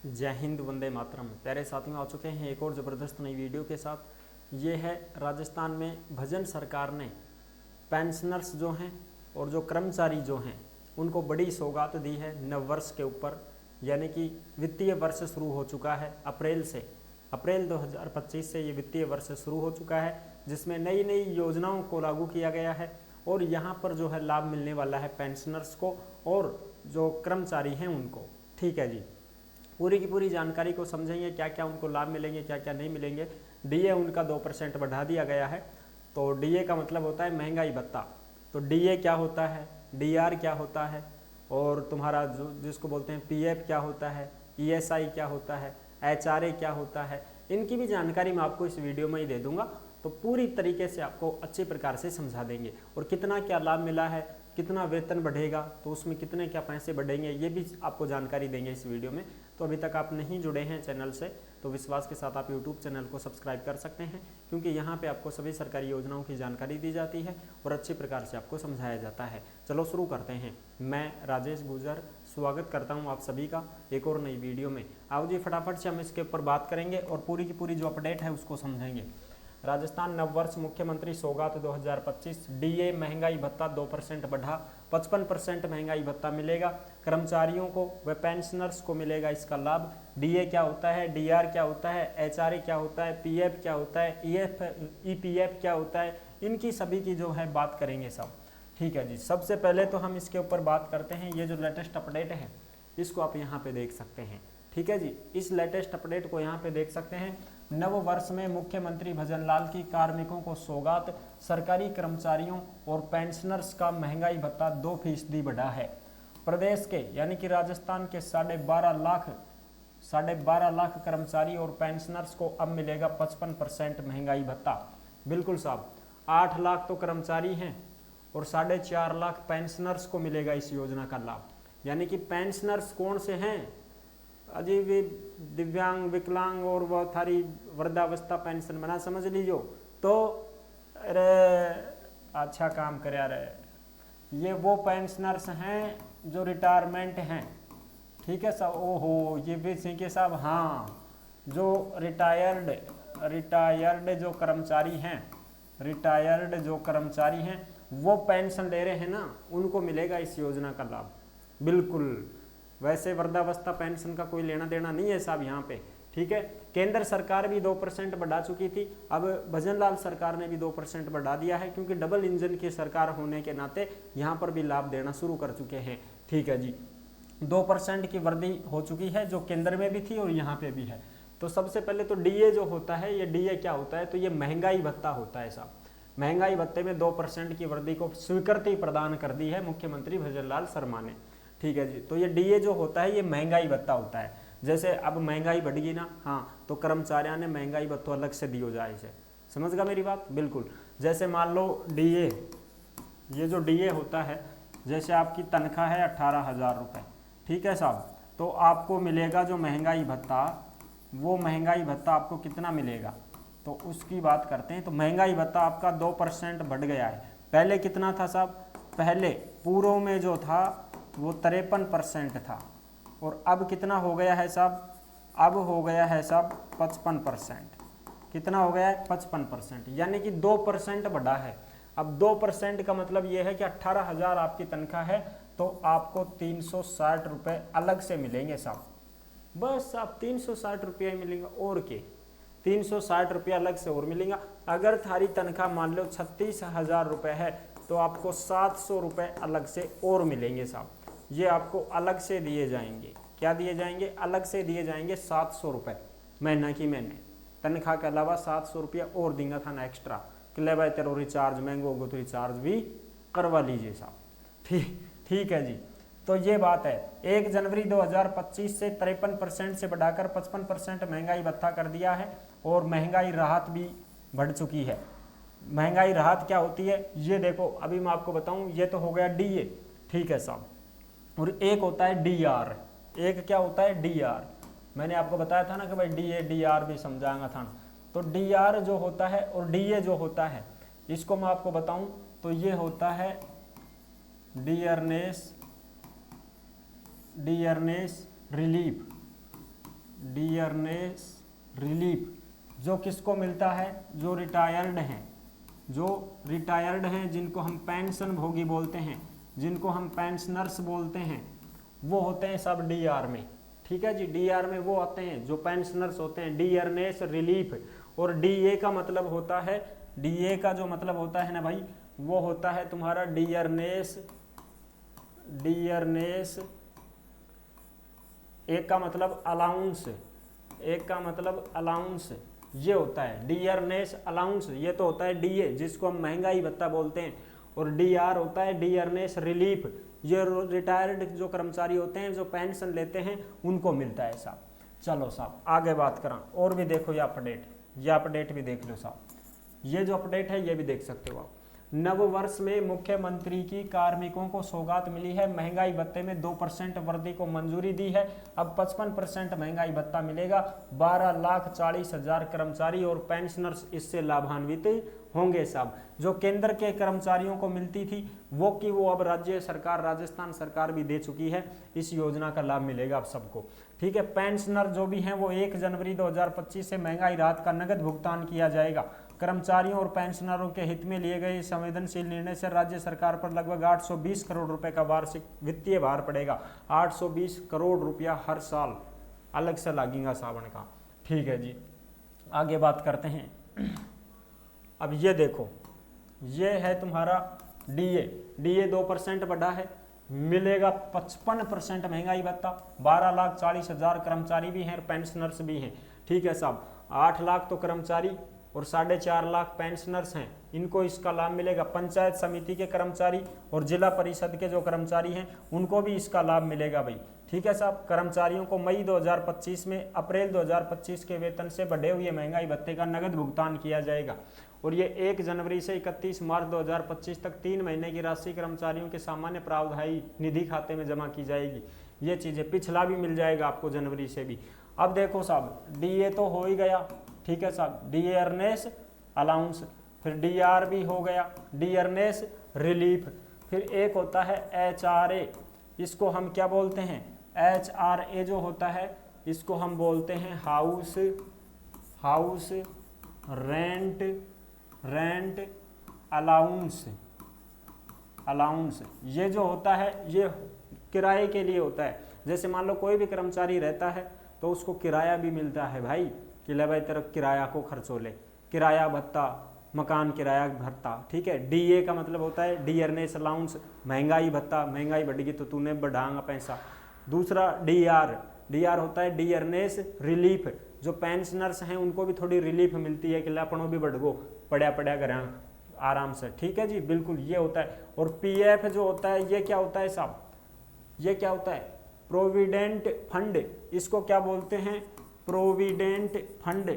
जय हिंद, वंदे मातरम। प्यारे साथियों, आ चुके हैं एक और ज़बरदस्त नई वीडियो के साथ। ये है राजस्थान में भजन सरकार ने पेंशनर्स जो हैं और जो कर्मचारी जो हैं उनको बड़ी सौगात दी है नव वर्ष के ऊपर। यानी कि वित्तीय वर्ष शुरू हो चुका है अप्रैल 2025 से ये वित्तीय वर्ष शुरू हो चुका है, जिसमें नई नई योजनाओं को लागू किया गया है और यहाँ पर जो है लाभ मिलने वाला है पेंशनर्स को और जो कर्मचारी हैं उनको। ठीक है जी, पूरी की पूरी जानकारी को समझेंगे, क्या क्या उनको लाभ मिलेंगे, क्या क्या नहीं मिलेंगे। डीए उनका 2% बढ़ा दिया गया है। तो डीए का मतलब होता है महंगाई भत्ता। तो डीए क्या होता है, डीआर क्या होता है, और तुम्हारा जो जिसको बोलते हैं पीएफ क्या होता है, ईएसआई क्या होता है, एचआरए क्या होता है, इनकी भी जानकारी मैं आपको इस वीडियो में ही दे दूंगा। तो पूरी तरीके से आपको अच्छे प्रकार से समझा देंगे और कितना क्या लाभ मिला है, कितना वेतन बढ़ेगा, तो उसमें कितने क्या पैसे बढ़ेंगे, ये भी आपको जानकारी देंगे इस वीडियो में। तो अभी तक आप नहीं जुड़े हैं चैनल से तो विश्वास के साथ आप यूट्यूब चैनल को सब्सक्राइब कर सकते हैं, क्योंकि यहाँ पे आपको सभी सरकारी योजनाओं की जानकारी दी जाती है और अच्छी प्रकार से आपको समझाया जाता है। चलो शुरू करते हैं। मैं राजेश गुजर स्वागत करता हूँ आप सभी का एक और नई वीडियो में। आओ जी, फटाफट से हम इसके ऊपर बात करेंगे और पूरी की पूरी जो अपडेट है उसको समझेंगे। राजस्थान नववर्ष मुख्यमंत्री सौगात 2025, डीए महंगाई भत्ता 2% बढ़ा, 55% महंगाई भत्ता मिलेगा कर्मचारियों को व पेंशनर्स को मिलेगा इसका लाभ। डीए क्या होता है, डीआर क्या होता है, एचआरए क्या होता है, पीएफ क्या होता है, ईपीएफ क्या होता है, इनकी सभी की जो है बात करेंगे सब। ठीक है जी, सबसे पहले तो हम इसके ऊपर बात करते हैं। ये जो लेटेस्ट अपडेट है इसको आप यहाँ पे देख सकते हैं। ठीक है जी, इस लेटेस्ट अपडेट को यहाँ पे देख सकते हैं। नव वर्ष में मुख्यमंत्री भजनलाल की कार्मिकों को सौगात, सरकारी कर्मचारियों और पेंशनर्स का महंगाई भत्ता 2% बढ़ा है। प्रदेश के यानी कि राजस्थान के 12.5 लाख कर्मचारी और पेंशनर्स को अब मिलेगा 55% महंगाई भत्ता। बिल्कुल साहब, 8 लाख तो कर्मचारी हैं और 4.5 लाख पेंशनर्स को मिलेगा इस योजना का लाभ। यानी कि पेंशनर्स कौन से हैं? अजीब दिव्यांग, विकलांग और वह थारी वृद्धावस्था पेंशन बना समझ लीजिए। तो अरे अच्छा काम करे रहे, ये वो पेंशनर्स हैं जो रिटायरमेंट हैं। ठीक है साहब, ओहो ये भी सीखे साहब। हाँ, जो रिटायर्ड जो कर्मचारी हैं वो पेंशन ले रहे हैं ना, उनको मिलेगा इस योजना का लाभ। बिल्कुल, वैसे वृद्धावस्था पेंशन का कोई लेना देना नहीं है साहब यहाँ पे। ठीक है, केंद्र सरकार भी 2% बढ़ा चुकी थी, अब भजनलाल सरकार ने भी 2% बढ़ा दिया है, क्योंकि डबल इंजन की सरकार होने के नाते यहाँ पर भी लाभ देना शुरू कर चुके हैं। ठीक है जी, 2% की वृद्धि हो चुकी है जो केंद्र में भी थी और यहाँ पे भी है। तो सबसे पहले तो डीए जो होता है, ये डीए क्या होता है, तो ये महंगाई भत्ता होता है साहब। महंगाई भत्ते में 2% की वृद्धि को स्वीकृति प्रदान कर दी है मुख्यमंत्री भजनलाल शर्मा ने। ठीक है जी, तो ये डीए जो होता है ये महंगाई भत्ता होता है। जैसे अब महंगाई बढ़ी ना, हाँ, तो कर्मचारियों ने महंगाई भत्ता अलग से दियो जाए इसे। समझ गया मेरी बात? बिल्कुल। जैसे मान लो डीए, ये जो डीए होता है, जैसे आपकी तनख्वाह है 18,000 रुपये, ठीक है साहब, तो आपको मिलेगा जो महंगाई भत्ता, वो महंगाई भत्ता आपको कितना मिलेगा, तो उसकी बात करते हैं। तो महंगाई भत्ता आपका 2% बढ़ गया है। पहले कितना था साहब? पहले पूर्व में जो था वो 53% था और अब कितना हो गया है साहब? अब हो गया है साहब 55%। कितना हो गया है? 55%, यानी कि 2% बढ़ा है। अब 2% का मतलब ये है कि 18,000 आपकी तनख्वाह है तो आपको 360 रुपये अलग से मिलेंगे साहब। बस आप 360 रुपये मिलेंगे और के 360 रुपया अलग से और मिलेगा। अगर थारी तनख्वाह मान लो 36,000 रुपये है तो आपको 700 रुपये अलग से और मिलेंगे साहब। ये आपको अलग से दिए जाएंगे। क्या दिए जाएंगे? अलग से दिए जाएंगे 700 रुपये महीना की महीने। तनख्वाह के अलावा 700 रुपया और देंगे था ना एक्स्ट्रा, कि ले भाई तेरा रिचार्ज महंगा होगा तो रिचार्ज भी करवा लीजिए साहब। ठीक है जी, तो ये बात है। 1 जनवरी 2025 से 53% से बढ़ाकर 55% महंगाई भत्ता कर दिया है और महंगाई राहत भी बढ़ चुकी है। महंगाई राहत क्या होती है ये देखो, अभी मैं आपको बताऊं। ये तो हो गया डीए, ठीक है साहब, और एक होता है डीआर। एक क्या होता है? डीआर। मैंने आपको बताया था ना कि भाई डीए डीआर भी समझाएंगा था। तो डीआर जो होता है और डीए जो होता है, इसको मैं आपको बताऊं तो ये होता है डियरनेस रिलीफ। डियरनेस रिलीफ, जो किसको मिलता है, जो रिटायर्ड हैं, जो रिटायर्ड हैं, जिनको हम पेंशन भोगी बोलते हैं, जिनको हम पेंशनर्स बोलते हैं, वो होते हैं सब डीआर में। ठीक है जी, डीआर में वो आते हैं जो पेंशनर्स होते हैं, डियरनेस रिलीफ। और डीए का मतलब होता है, डीए का जो मतलब होता है ना भाई, वो होता है तुम्हारा डियरनेस, डियरनेस, एक का मतलब अलाउंस, एक का मतलब अलाउंस, ये होता है डियरनेस अलाउंस। ये तो होता है डीए जिसको हम महंगाई भत्ता बोलते हैं, और डीआर होता है डियरनेस रिलीफ। ये रिटायर्ड जो कर्मचारी होते हैं, जो पेंशन लेते हैं, उनको मिलता है साहब। चलो साहब आगे बात करा, और भी देखो ये अपडेट भी देख लो साहब। ये जो अपडेट है ये भी देख सकते हो आप। नव वर्ष में मुख्यमंत्री की कार्मिकों को सौगात मिली है, महंगाई भत्ते में 2% वृद्धि को मंजूरी दी है। अब 55% महंगाई भत्ता मिलेगा। 12,40,000 कर्मचारी और पेंशनर्स इससे लाभान्वित होंगे साहब। जो केंद्र के कर्मचारियों को मिलती थी वो कि वो अब राज्य सरकार, राजस्थान सरकार भी दे चुकी है। इस योजना का लाभ मिलेगा अब सबको। ठीक है, पेंशनर जो भी हैं वो 1 जनवरी 2025 से महंगाई राहत का नगद भुगतान किया जाएगा। कर्मचारियों और पेंशनरों के हित में लिए गए संवेदनशील निर्णय से राज्य सरकार पर लगभग 820 करोड़ रुपए का वार्षिक वित्तीय भार पड़ेगा। 820 करोड़ रुपया हर साल अलग से लगेगा सावन का। ठीक है जी, आगे बात करते हैं। अब ये देखो, ये है तुम्हारा डीए 2% बढ़ा है, मिलेगा 55% महंगाई भत्ता। 12,40,000 कर्मचारी भी हैं और पेंशनर्स भी हैं। ठीक है साहब, 8 लाख तो कर्मचारी और 4.5 लाख पेंशनर्स हैं, इनको इसका लाभ मिलेगा। पंचायत समिति के कर्मचारी और जिला परिषद के जो कर्मचारी हैं उनको भी इसका लाभ मिलेगा भाई। ठीक है साहब, कर्मचारियों को मई 2025 में अप्रैल 2025 के वेतन से बढ़े हुए महंगाई भत्ते का नगद भुगतान किया जाएगा। और ये 1 जनवरी से 31 मार्च 2025 तक 3 महीने की राशि कर्मचारियों के सामान्य प्रावधायी निधि खाते में जमा की जाएगी। ये चीज़ें, पिछला भी मिल जाएगा आपको जनवरी से भी। अब देखो साहब, डीए तो हो ही गया। ठीक है साहब, डियरनेस अलाउंस, फिर डीआर भी हो गया, डियरनेस रिलीफ। फिर एक होता है एचआरए, इसको हम क्या बोलते हैं, एचआरए जो होता है इसको हम बोलते हैं हाउस रेंट अलाउंस। ये जो होता है ये किराए के लिए होता है। जैसे मान लो कोई भी कर्मचारी रहता है तो उसको किराया भी मिलता है भाई, कि ले भाई तेरा किराया को खर्चो ले, किराया भत्ता, मकान किराया भत्ता। ठीक है, डीए का मतलब होता है डियरनेस अलाउंस, महंगाई भत्ता, महंगाई बढ़ेगी तो तूने बढ़ाएगा पैसा। दूसरा डीआर होता है डियरनेस रिलीफ, जो पेंशनर्स हैं उनको भी थोड़ी रिलीफ मिलती है कि लापणों भी बढ़गो, पड़ा घर आराम से। ठीक है जी, बिल्कुल ये होता है। और पीएफ जो होता है ये क्या होता है साहब, ये क्या होता है, प्रोविडेंट फंड, इसको क्या बोलते हैं, प्रोविडेंट फंड,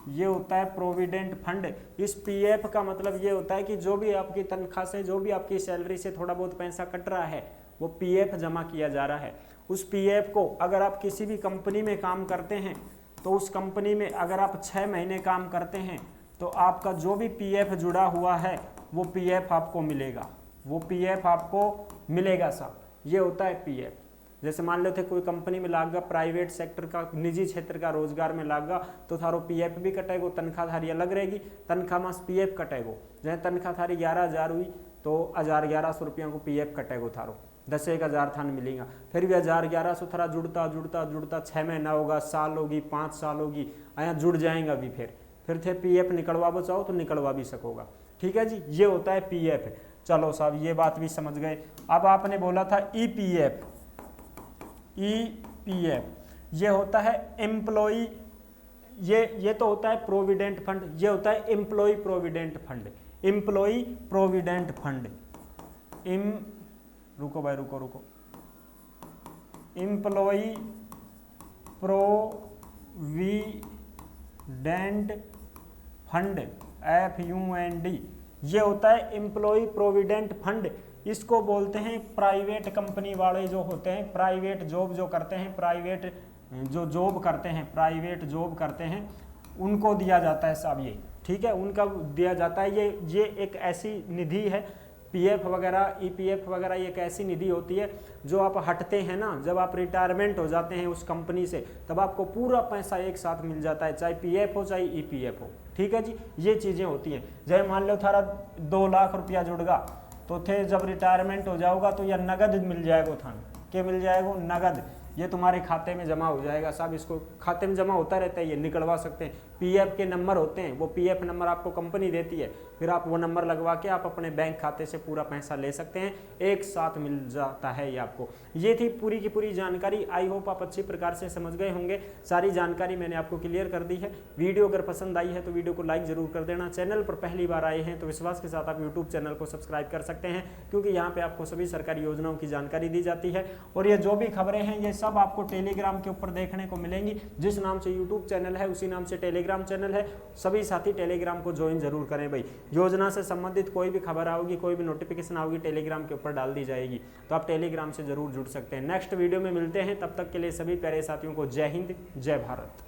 ये होता है प्रोविडेंट फंड। इस पीएफ का मतलब ये होता है कि जो भी आपकी तनख्वाह से, जो भी आपकी सैलरी से थोड़ा बहुत पैसा कट रहा है वो पीएफ जमा किया जा रहा है। उस पीएफ को अगर आप किसी भी कंपनी में काम करते हैं तो उस कंपनी में अगर आप 6 महीने काम करते हैं तो आपका जो भी पीएफ जुड़ा हुआ है वो पीएफ आपको मिलेगा साहब। ये होता है पीएफ। जैसे मान लेते कोई कंपनी में लागा, प्राइवेट सेक्टर का, निजी क्षेत्र का रोजगार में लागा तो थारो पीएफ भी कटेगो, तनख्वाह थारी अलग रहेगी, तनख्वाह में पीएफ कटेगो। जैसे तनख्वाह थारी 11,000 हुई तो 1100 रुपया को पीएफ कटेगो थारो, 10,000 थान मिलेगा। फिर भी 1100 थारा जुड़ता 6 महीना होगा, साल होगी, 5 साल होगी, आया जुड़ जाएगा भी। फिर थे पीएफ निकलवा चाहो तो निकलवा भी सकोगा। ठीक है जी, ये होता है पीएफ। चलो साहब ये बात भी समझ गए। अब आपने बोला था ईपीएफ, ये होता है एम्प्लॉई, ये तो होता है प्रोविडेंट फंड, ये होता है एम्प्लॉई प्रोविडेंट फंड। रुको भाई रुको, एम्प्लॉई प्रोविडेंट फंड, FUND, ये होता है एम्प्लॉई प्रोविडेंट फंड। इसको बोलते हैं प्राइवेट कंपनी वाले जो होते हैं, प्राइवेट जॉब जो करते हैं, प्राइवेट जॉब करते हैं उनको दिया जाता है साहब ये। ठीक है, उनका दिया जाता है। ये एक ऐसी निधि है पीएफ वगैरह, ईपीएफ वगैरह ये एक ऐसी निधि होती है जो आप हटते हैं ना, जब आप रिटायरमेंट हो जाते हैं उस कंपनी से, तब आपको पूरा पैसा एक साथ मिल जाता है, चाहे पीएफ हो चाहे ईपीएफ हो। ठीक है जी, ये चीज़ें होती हैं। जैसे मान लो थारा 2 लाख रुपया जुड़गा, तो थे जब रिटायरमेंट हो जाओगा तो यह नगद मिल जाएगा थान, क्या मिल जाएगा? नगद। ये तुम्हारे खाते में जमा हो जाएगा साहब, इसको खाते में जमा होता रहता है, ये निकलवा सकते हैं। पीएफ के नंबर होते हैं, वो पीएफ नंबर आपको कंपनी देती है, फिर आप वो नंबर लगवा के आप अपने बैंक खाते से पूरा पैसा ले सकते हैं, एक साथ मिल जाता है ये आपको। ये थी पूरी की पूरी जानकारी। आई होप आप अच्छी प्रकार से समझ गए होंगे। सारी जानकारी मैंने आपको क्लियर कर दी है। वीडियो अगर पसंद आई है तो वीडियो को लाइक जरूर कर देना। चैनल पर पहली बार आए हैं तो विश्वास के साथ आप यूट्यूब चैनल को सब्सक्राइब कर सकते हैं, क्योंकि यहाँ पे आपको सभी सरकारी योजनाओं की जानकारी दी जाती है। और ये जो भी खबरें हैं ये सब आपको टेलीग्राम के ऊपर देखने को मिलेंगी। जिस नाम से यूट्यूब चैनल है उसी नाम से टेलीग्राम चैनल है। सभी साथी टेलीग्राम को ज्वाइन जरूर करें भाई। योजना से संबंधित कोई भी खबर आओगी, कोई भी नोटिफिकेशन आओगी, टेलीग्राम के ऊपर डाल दी जाएगी, तो आप टेलीग्राम से जरूर जुड़ सकते हैं। नेक्स्ट वीडियो में मिलते हैं, तब तक के लिए सभी प्यारे साथियों को जय हिंद, जय भारत।